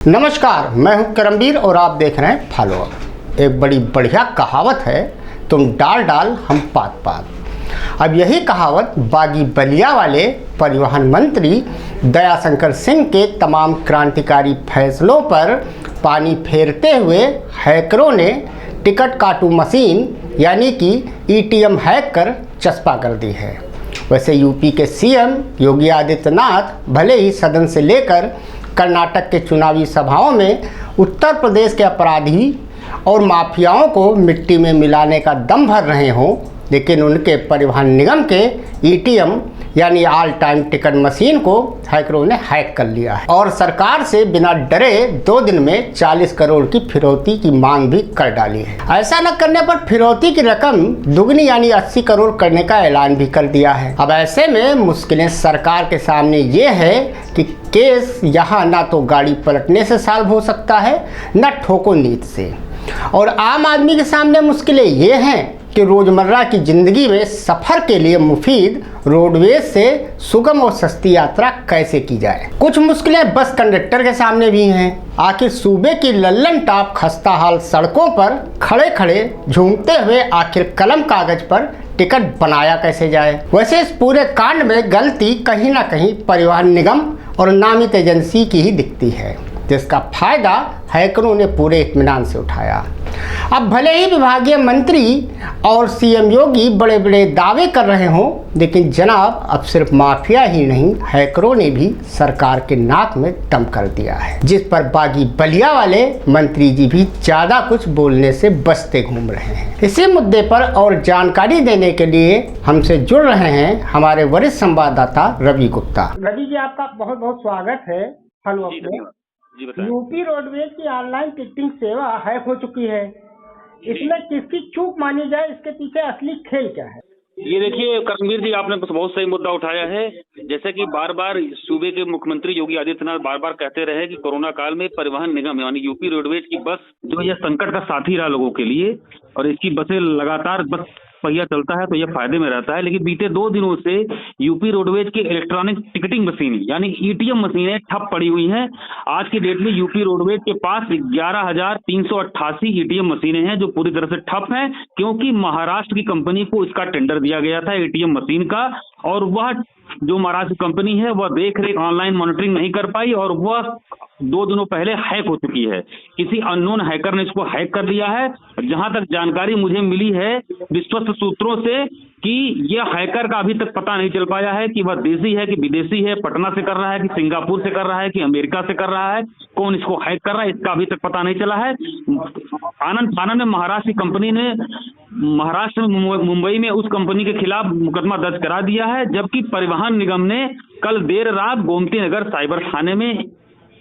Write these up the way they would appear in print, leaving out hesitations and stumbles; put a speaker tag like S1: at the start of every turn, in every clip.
S1: नमस्कार, मैं हूं करमवीर और आप देख रहे हैं फॉलोअप। एक बड़ी बढ़िया कहावत है, तुम डाल डाल हम पात पात। अब यही कहावत बागी बलिया वाले परिवहन मंत्री दयाशंकर सिंह के तमाम क्रांतिकारी फैसलों पर पानी फेरते हुए हैकरों ने टिकट काटू मशीन यानी कि ईटीएम हैक कर चस्पा कर दी है। वैसे यूपी के सीएम योगी आदित्यनाथ भले ही सदन से लेकर कर्नाटक के चुनावी सभाओं में उत्तर प्रदेश के अपराधी और माफियाओं को मिट्टी में मिलाने का दम भर रहे हों, लेकिन उनके परिवहन निगम के ईटीएम यानी ऑल टाइम टिकट मशीन को हैकरों ने हैक कर लिया है और सरकार से बिना डरे 2 दिन में 40 करोड़ की फिरौती की मांग भी कर डाली है। ऐसा न करने पर फिरौती की रकम दुगनी यानी 80 करोड़ करने का ऐलान भी कर दिया है। अब ऐसे में मुश्किलें सरकार के सामने ये है कि केस यहाँ ना तो गाड़ी पलटने से सॉल्व हो सकता है, न ठोको नींद से। और आम आदमी के सामने मुश्किलें ये हैं कि रोज़मर्रा की ज़िंदगी में सफ़र के लिए मुफीद रोडवेज से सुगम और सस्ती यात्रा कैसे की जाए। कुछ मुश्किलें बस कंडक्टर के सामने भी हैं। आखिर सूबे की लल्लन टॉप खस्ता हाल सड़कों पर खड़े खड़े झूमते हुए आखिर कलम कागज पर टिकट बनाया कैसे जाए। वैसे इस पूरे कांड में गलती कहीं ना कहीं परिवहन निगम और नामित एजेंसी की ही दिखती है, जिसका फायदा हैकरों ने पूरे इत्मीनान से उठाया। अब भले ही विभागीय मंत्री और सीएम योगी बड़े बड़े दावे कर रहे हों, लेकिन जनाब अब सिर्फ माफिया ही नहीं, हैकरों ने भी सरकार के नाक में दम कर दिया है, जिस पर बागी बलिया वाले मंत्री जी भी ज्यादा कुछ बोलने से बचते घूम रहे हैं। इसी मुद्दे पर और जानकारी देने के लिए हमसे जुड़ रहे हैं हमारे वरिष्ठ संवाददाता रवि गुप्ता। रवि जी, आपका बहुत बहुत स्वागत है फॉलोअप में। यूपी रोडवेज की ऑनलाइन टिकटिंग सेवा हैक हो चुकी है, इसमें किसकी चूक मानी जाए, इसके पीछे असली खेल क्या है?
S2: ये देखिए करमवीर जी, आपने बहुत सही मुद्दा उठाया है। जैसे कि बार बार सूबे के मुख्यमंत्री योगी आदित्यनाथ बार बार कहते रहे कि कोरोना काल में परिवहन निगम यानी यूपी रोडवेज की बस जो यह संकट का साथी रहा लोगों के लिए, और इसकी बसें लगातार बस पहिया चलता है तो यह फायदे में रहता है। लेकिन बीते 2 दिनों से यूपी रोडवेज की इलेक्ट्रॉनिक टिकटिंग मशीन यानी ईटीएम मशीनें ठप पड़ी हुई हैं। आज की डेट में यूपी रोडवेज के पास 11,388 ईटीएम मशीनें हैं जो पूरी तरह से ठप हैं, क्योंकि महाराष्ट्र की कंपनी को इसका टेंडर दिया गया था ईटीएम मशीन का, और वह जो महाराष्ट्र कंपनी है वह देख रेख ऑनलाइन मॉनिटरिंग नहीं कर पाई और वह 2 दिनों पहले हैक हो चुकी है। किसी अननोन हैकर ने इसको हैक कर लिया है। जहां तक जानकारी मुझे मिली है विश्वस्त सूत्रों से कि यह हैकर का अभी तक पता नहीं चल पाया है कि वह देसी है कि विदेशी है, पटना से कर रहा है कि सिंगापुर से कर रहा है कि अमेरिका से कर रहा है, कौन इसको हैक कर रहा है इसका अभी तक पता नहीं चला है। आनंद फानन में महाराष्ट्र की कंपनी ने महाराष्ट्र में मुंबई में उस कंपनी के खिलाफ मुकदमा दर्ज करा दिया है, जबकि परिवहन निगम ने कल देर रात गोमती नगर साइबर थाने में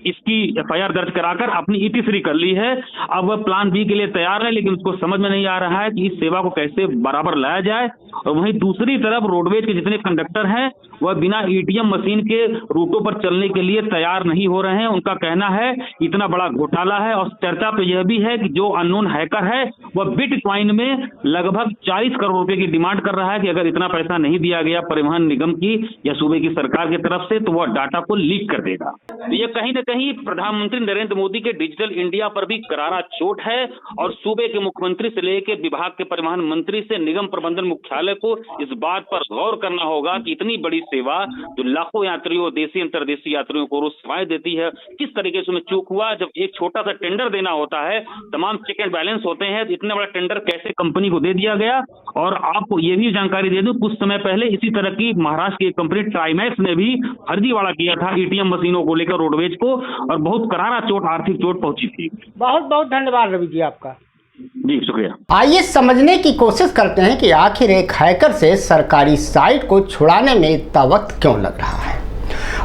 S2: इसकी एफआईआर दर्ज कराकर अपनी ईटी3 कर ली है। अब वह प्लान बी के लिए तैयार है, लेकिन उसको समझ में नहीं आ रहा है कि इस सेवा को कैसे बराबर लाया जाए। और वहीं दूसरी तरफ रोडवेज के जितने कंडक्टर हैं वह बिना ईटीएम मशीन के रूटों पर चलने के लिए तैयार नहीं हो रहे हैं। उनका कहना है इतना बड़ा घोटाला है, और चर्चा तो यह भी है कि जो अननोन हैकर है वह बिटकॉइन में लगभग 40 करोड़ रुपए की डिमांड कर रहा है कि अगर इतना पैसा नहीं दिया गया परिवहन निगम की या सूबे की सरकार की तरफ से तो वह डाटा को लीक कर देगा। यह कहीं न कहीं प्रधानमंत्री नरेंद्र मोदी के डिजिटल इंडिया पर भी करारा चोट है, और सूबे के मुख्यमंत्री से लेकर विभाग के परिवहन मंत्री से निगम प्रबंधन मुख्यालय को इस बात पर गौर करना होगा कि इतनी बड़ी सेवा जो लाखों यात्रियों, देशी अंतर्देशीय यात्रियों को रोज सेवाएं देती है, किस तरीके से उन्हें चूक हुआ। जब एक छोटा सा टेंडर देना होता है, तमाम चेक एंड बैलेंस होते हैं, तो इतना बड़ा टेंडर कैसे कंपनी को दे दिया गया। और आपको यह भी जानकारी दे दूं, कुछ समय पहले इसी तरह की महाराष्ट्र की कंपनी ट्राइमैक्स ने भी फर्जीवाड़ा किया था ईटीएम मशीनों को लेकर रोडवेज को, और बहुत करारा चोट, आर्थिक चोट पहुंची थी।
S1: बहुत बहुत धन्यवाद रवि जी आपका।
S2: जी शुक्रिया।
S1: आइए समझने की कोशिश करते हैं कि आखिर एक हैकर से सरकारी साइट को छुड़ाने में इतना वक्त क्यों लग रहा है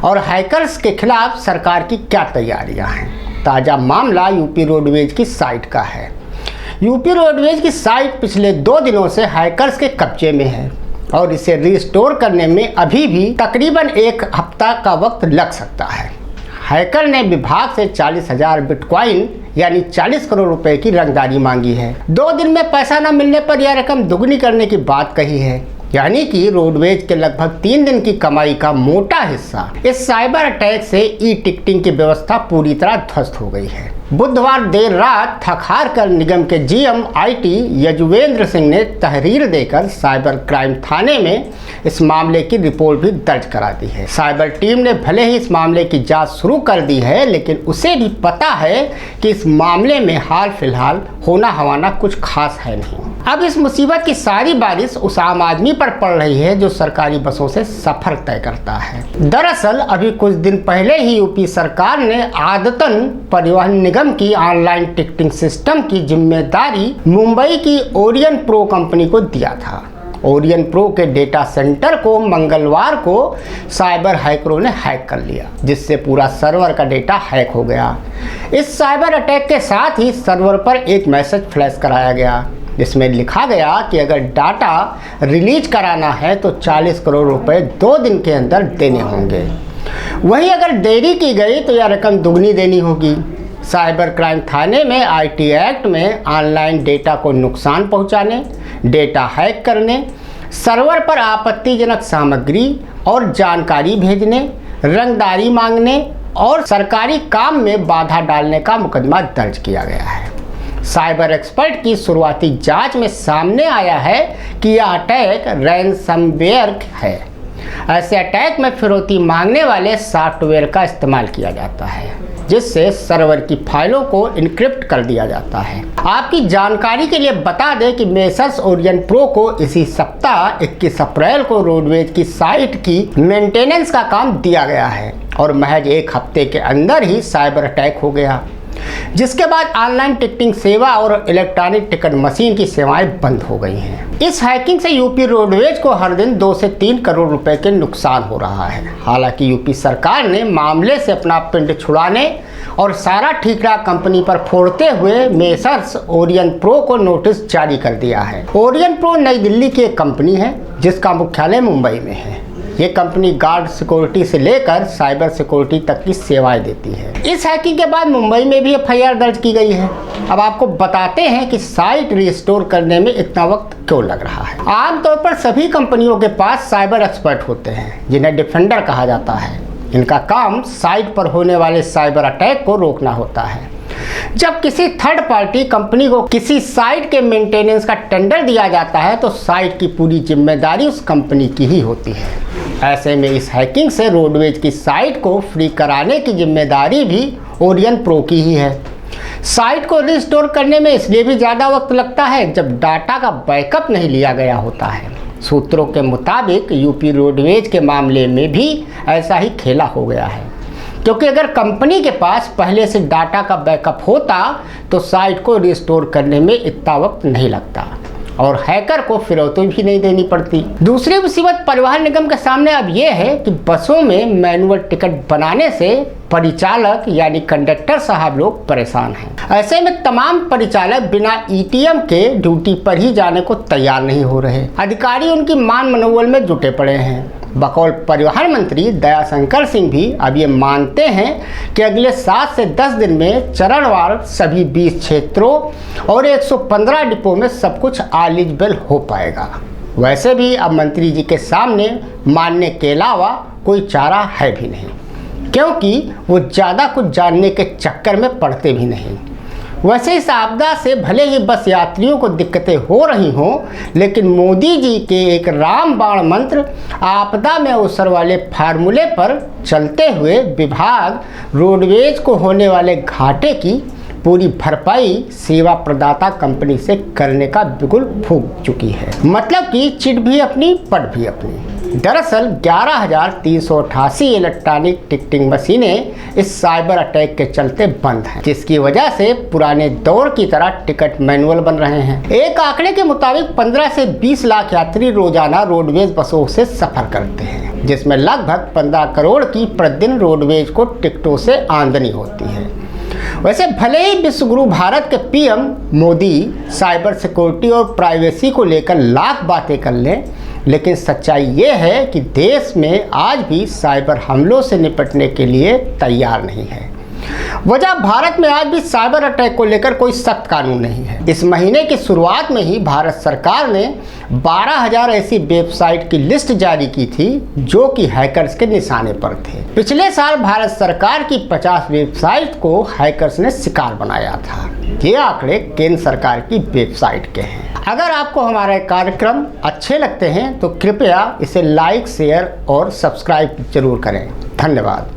S1: और हैकर्स के खिलाफ सरकार की क्या तैयारियां हैं। ताज़ा मामला यूपी रोडवेज की साइट का है। यूपी रोडवेज की साइट पिछले 2 दिनों से हैकर्स के कब्जे में है और इसे रिस्टोर करने में अभी भी तकरीबन 1 हफ्ता का वक्त लग सकता है। हैकर ने विभाग से 40,000 बिटकॉइन यानी 40 करोड़ रुपए की रंगदारी मांगी है। 2 दिन में पैसा न मिलने पर यह रकम दुगनी करने की बात कही है। यानी कि रोडवेज के लगभग 3 दिन की कमाई का मोटा हिस्सा इस साइबर अटैक से ई टिकटिंग की व्यवस्था पूरी तरह ध्वस्त हो गई है। बुधवार देर रात थक हार कर निगम के जीएम IT यजुवेंद्र सिंह ने तहरीर देकर साइबर क्राइम थाने में इस मामले की रिपोर्ट भी दर्ज करा दी है। साइबर टीम ने भले ही इस मामले की जांच शुरू कर दी है, लेकिन उसे भी पता है कि इस मामले में हाल फिलहाल होना हवाना कुछ खास है नहीं। अब इस मुसीबत की सारी बारिश उस आम आदमी पर पड़ रही है जो सरकारी बसों से सफर तय करता है। दरअसल अभी कुछ दिन पहले ही यूपी सरकार ने आदतन परिवहन निगम की ऑनलाइन टिकटिंग सिस्टम की जिम्मेदारी मुंबई की ओरियन प्रो कंपनी को दिया था। ओरियन प्रो के डेटा सेंटर को मंगलवार को साइबर हैकरों ने हैक कर लिया, जिससे पूरा सर्वर का डेटा हैक हो गया। इस साइबर अटैक के साथ ही सर्वर पर एक मैसेज फ्लैश कराया गया, जिसमें लिखा गया कि अगर डाटा रिलीज कराना है तो 40 करोड़ रुपए 2 दिन के अंदर देने होंगे। वहीं अगर देरी की गई तो यह रकम दुगनी देनी होगी। साइबर क्राइम थाने में IT एक्ट में ऑनलाइन डेटा को नुकसान पहुंचाने, डेटा हैक करने, सर्वर पर आपत्तिजनक सामग्री और जानकारी भेजने, रंगदारी मांगने और सरकारी काम में बाधा डालने का मुकदमा दर्ज किया गया है। साइबर एक्सपर्ट की शुरुआती जांच में सामने आया है कि यह अटैक रैनसमवेयर है। ऐसे अटैक में फिरौती मांगने वाले सॉफ्टवेयर का इस्तेमाल किया जाता है, जिससे सर्वर की फाइलों को इनक्रिप्ट कर दिया जाता है। आपकी जानकारी के लिए बता दें कि मेसर्स ओरियन प्रो को इसी सप्ताह 21 अप्रैल को रोडवेज की साइट की मेंटेनेंस का काम दिया गया है और महज 1 हफ्ते के अंदर ही साइबर अटैक हो गया, जिसके बाद ऑनलाइन टिकटिंग सेवा और इलेक्ट्रॉनिक टिकट मशीन की सेवाएं बंद हो गई हैं। इस हैकिंग से यूपी रोडवेज को हर दिन 2 से 3 करोड़ रुपए के नुकसान हो रहा है। हालांकि यूपी सरकार ने मामले से अपना पिंड छुड़ाने और सारा ठीकरा कंपनी पर फोड़ते हुए मेसर्स ओरियन प्रो को नोटिस जारी कर दिया है। ओरियन प्रो नई दिल्ली की एक कंपनी है जिसका मुख्यालय मुंबई में है। ये कंपनी गार्ड सिक्योरिटी से लेकर साइबर सिक्योरिटी तक की सेवाएं देती है। इस हैकिंग के बाद मुंबई में भी FIR दर्ज की गई है। अब आपको बताते हैं कि साइट रिस्टोर करने में इतना वक्त क्यों लग रहा है। आमतौर पर सभी कंपनियों के पास साइबर एक्सपर्ट होते हैं, जिन्हें डिफेंडर कहा जाता है। इनका काम साइट पर होने वाले साइबर अटैक को रोकना होता है। जब किसी थर्ड पार्टी कंपनी को किसी साइट के मेंटेनेंस का टेंडर दिया जाता है तो साइट की पूरी जिम्मेदारी उस कंपनी की ही होती है। ऐसे में इस हैकिंग से रोडवेज की साइट को फ्री कराने की जिम्मेदारी भी ओरियन प्रो की ही है। साइट को रिस्टोर करने में इसलिए भी ज़्यादा वक्त लगता है जब डाटा का बैकअप नहीं लिया गया होता है। सूत्रों के मुताबिक यूपी रोडवेज के मामले में भी ऐसा ही खेला हो गया है, क्योंकि अगर कंपनी के पास पहले से डाटा का बैकअप होता तो साइट को रिस्टोर करने में इतना वक्त नहीं लगता और हैकर को फिरौती भी नहीं देनी पड़ती। दूसरी मुसीबत परिवहन निगम के सामने अब यह है कि बसों में मैनुअल टिकट बनाने से परिचालक यानी कंडक्टर साहब लोग परेशान हैं। ऐसे में तमाम परिचालक बिना ATM के ड्यूटी पर ही जाने को तैयार नहीं हो रहे। अधिकारी उनकी मान मनोबल में जुटे पड़े हैं। बकौल परिवहन मंत्री दयाशंकर सिंह भी अब ये मानते हैं कि अगले 7 से 10 दिन में चरणवार सभी 20 क्षेत्रों और 115 डिपो में सब कुछ एलिजिबल हो पाएगा। वैसे भी अब मंत्री जी के सामने मानने के अलावा कोई चारा है भी नहीं, क्योंकि वो ज़्यादा कुछ जानने के चक्कर में पड़ते भी नहीं। वैसे इस आपदा से भले ही बस यात्रियों को दिक्कतें हो रही हों, लेकिन मोदी जी के एक रामबाण मंत्र आपदा में अवसर वाले फार्मूले पर चलते हुए विभाग रोडवेज को होने वाले घाटे की पूरी भरपाई सेवा प्रदाता कंपनी से करने का बिल्कुल फूंक चुकी है। मतलब कि चिट भी अपनी पट भी अपनी। दरअसल 11,388 इलेक्ट्रॉनिक टिकटिंग मशीनें इस साइबर अटैक के चलते बंद हैं, जिसकी वजह से पुराने दौर की तरह टिकट मैनुअल बन रहे हैं। एक आंकड़े के मुताबिक 15 से 20 लाख यात्री रोजाना रोडवेज बसों से सफर करते हैं, जिसमें लगभग 15 करोड़ की प्रतिदिन रोडवेज को टिकटों से आमदनी होती है। वैसे भले ही विश्वगुरु भारत के PM मोदी साइबर सिक्योरिटी और प्राइवेसी को लेकर लाख बातें कर लें, लेकिन सच्चाई ये है कि देश में आज भी साइबर हमलों से निपटने के लिए तैयार नहीं है। वजह भारत में आज भी साइबर अटैक को लेकर कोई सख्त कानून नहीं है। इस महीने की शुरुआत में ही भारत सरकार ने 12,000 ऐसी वेबसाइट की लिस्ट जारी की थी जो कि हैकर्स के निशाने पर थे। पिछले साल भारत सरकार की 50 वेबसाइट को हैकर्स ने शिकार बनाया था। ये आंकड़े केंद्र सरकार की वेबसाइट के हैं। अगर आपको हमारे कार्यक्रम अच्छे लगते हैं तो कृपया इसे लाइक, शेयर और सब्सक्राइब जरूर करें। धन्यवाद।